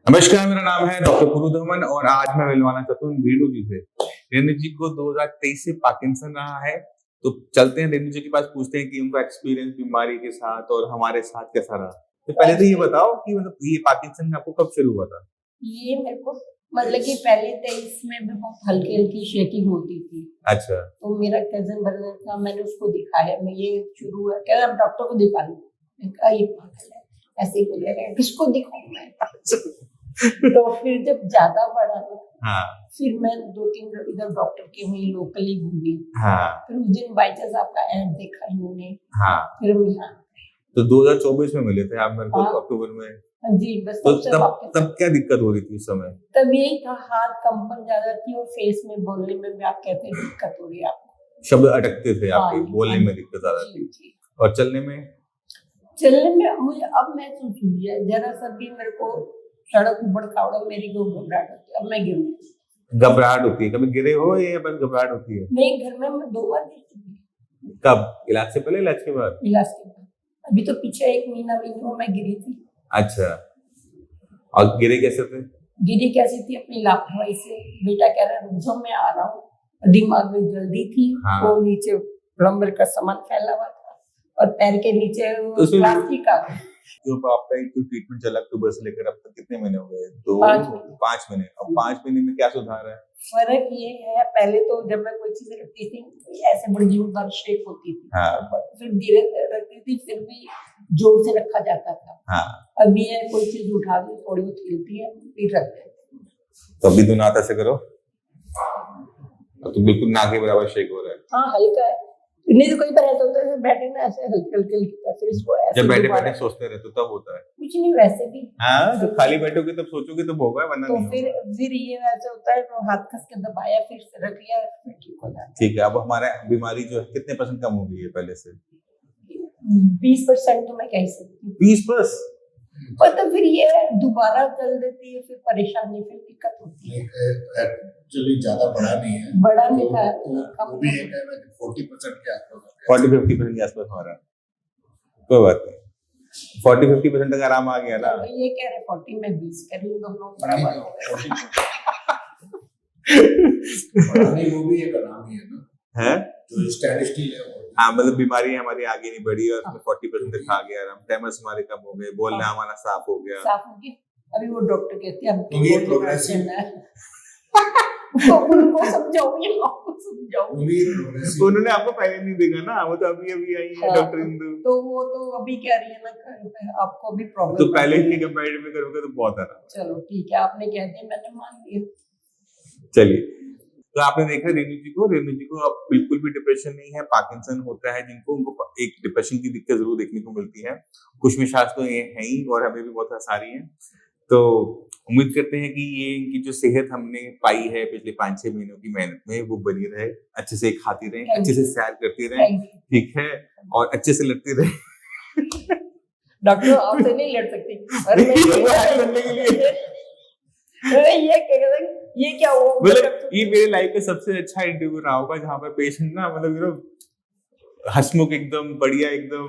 नमस्कार, मेरा नाम है डॉक्टर पुरुधमन और आज मैं मिलवाना चाहता हूँ रेणु जी से। रेणु जी को 2023 से पार्किंसन रहा है, तो चलते हैं रेणु जी के पास, पूछते हैं कि उनका एक्सपीरियंस बीमारी के साथ और हमारे साथ कैसा रहा। तो पहले तो ये बताओ कि मतलब ये पार्किंसन आपको कब शुरू हुआ था? ये मेरे को मतलब कि पहले 23 में भी बहुत हल्की हल्की शेकिंग होती थी। अच्छा। तो मेरा कजन ब्रदर था, मैंने उसको दिखाया, मैं ये शुरू हुआ, कह रहा डॉक्टर को दिखा लो। ये पागल है, ऐसे ही बोलेगा, किसको दिखाऊं मैं? तो फिर जब ज्यादा बढ़ा हाँ। फिर मैं 2-3 इधर डॉक्टर के वहीं लोकली घूमी। हाँ। फिर उस दिन बाई चांस आपका ऐड देखा इन्होंने। हाँ। फिर यहाँ तो 2024 में मिले थे आप मेरे को, अक्टूबर में। जी बस। तो तब क्या दिक्कत हो रही थी उस समय? तब यही था, हाथ कंपन ज्यादा थी और फेस में बोलने में भी आप कहते हैं दिक्कत हो रही है आपको, शब्द अटकते थे आपके, बोलने में दिक्कत आ रही थी। और चलने में मुझे अब महसूस हुई है, जरा सा भी मेरे को सड़क ऊबड़ खाबड़ मेरी को घबराहट होती है। अब मैं गिरूँ, घबराहट होती है? कभी गिरे हो या बस घबराहट होती है? नहीं, घर में मैं 2 बार गिर चुकी। कब? इलाज से पहले, इलाज के बाद? इलाज के बाद। अभी तो पीछे 1 महीना मैं गिरी थी। अच्छा, और गिरे कैसे थे? गिरी कैसी थी? अपनी लापरवाही से। बेटा कह रहा है रुक जाओ, मैं आ रहा हूँ। दिमाग में जल्दी थी। हाँ। वो नीचे प्लम्बर का सामान फैला हुआ था और पैर के नीचे प्लास्टिक का। जो आपका एक ट्रीटमेंट चला अक्टूबर से लेकर अब तक कितने महीने हो गए? 5 महीने। अब 5 महीने में क्या सुधार है? फर्क ये है, पहले तो जब मैं कोई चीज रखती थी ऐसे बड़ी जोरदार शेक होती थी। हाँ। फिर धीरे रखती थी, फिर भी जोर से रखा जाता था। हाँ। अभी है कोई चीज उठा दी, थोड़ी हिलती है, फिर रख देते। तो अभी दोनों हाथ ऐसे करो, तो बिल्कुल ना के बराबर शेक हो रहा है। हाँ, हल्का है। नहीं तो कोई बार ऐसा होता है बैठे ना ऐसे हल्के हल्के फिर इसको ऐसे जब बैठे बैठे सोचते रहते तो तब होता है कुछ नहीं, वैसे भी। हाँ, जब खाली बैठोगे तब सोचोगे तब होगा, वरना तो नहीं फिर ये वैसे होता है, तो हाथ कस के दबाया, फिर रख लिया, फिर ठीक हो जाता है। ठीक है। अब हमारा बीमारी जो है कितने % कम हो गई है पहले से? 20% तो मैं कह सकती हूँ। 20%? और तो फिर ये दोबारा चल देती है, फिर परेशानी, फिर दिक्कत होती है। एक्चुअली ज्यादा बड़ा नहीं है, बड़ा नहीं था, वो भी एक है 40% के आसपास, 40-50% के आसपास हो रहा है। कोई बात नहीं, 40-50% तक आराम आ गया ना। ये कह रहे 40 में 20 कर लूं, दोनों बराबर हो गए। नहीं, वो भी एक आराम ही है ना, है जो स्टेनलेस स्टील है। हाँ, मतलब बीमारी हमारी आगे नहीं बढ़ी और उसमें 40% तक आ गया आराम। टैमर्स हमारे कम हो गए, बोलना हमारा साफ हो गया। अभी वो डॉक्टर कहते हैं तो ये प्रोग्रेसिव है। उनको समझाओगे, आपको समझाओ। उन्होंने आपको पहले नहीं देखा ना, वो तो अभी आई है डॉक्टर इंदु। तो वो तो अभी कह रही है ना, आपको भी प्रॉब्लम तो पहले ही कंपैरेटिव में करोगे तो बहुत आराम। चलो ठीक है, आपने कह दिया, मैंने मान लिया। चलिए, तो आपने देखा रेणु जी को अब बिल्कुल भी डिप्रेशन नहीं है। पार्किंसन होता है जिनको, उनको एक डिप्रेशन की दिक्कत जरूर देखने को मिलती है। कुछ मिशाज तो ये है ही और हमें भी बहुत आसानी है। तो उम्मीद करते हैं कि ये इनकी जो सेहत हमने पाई है पिछले 5-6 महीनों की मेहनत में, वो बनी रहे, अच्छे से खाती रहे, अच्छे से सैर करती रहे, ठीक है, और अच्छे से लड़ती रहे। डॉक्टर आपसे नहीं लड़ सकती, लड़ने के लिए ये क्या हुआ? मतलब ये मेरे लाइफ का सबसे अच्छा इंटरव्यू रहा होगा, जहाँ पे पेशेंट ना मतलब हंसमुख एकदम बढ़िया एकदम,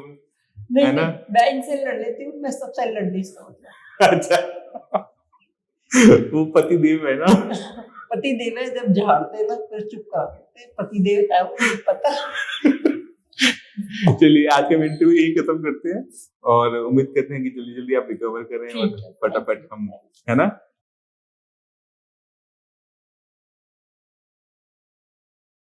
है ना? मैं इनसे लड़ लेती हूँ, मैं सबसे लड़ नहीं सकता। अच्छा, वो पति देव है ना? पति देव है, जब झाड़ते ना फिर चुप कर देते, पति देव है वो पता। चलिए, आज के इंटरव्यू यही खत्म करते हैं और उम्मीद करते हैं कि जल्दी जल्दी आप रिकवर करें और फटाफट हम, है ना?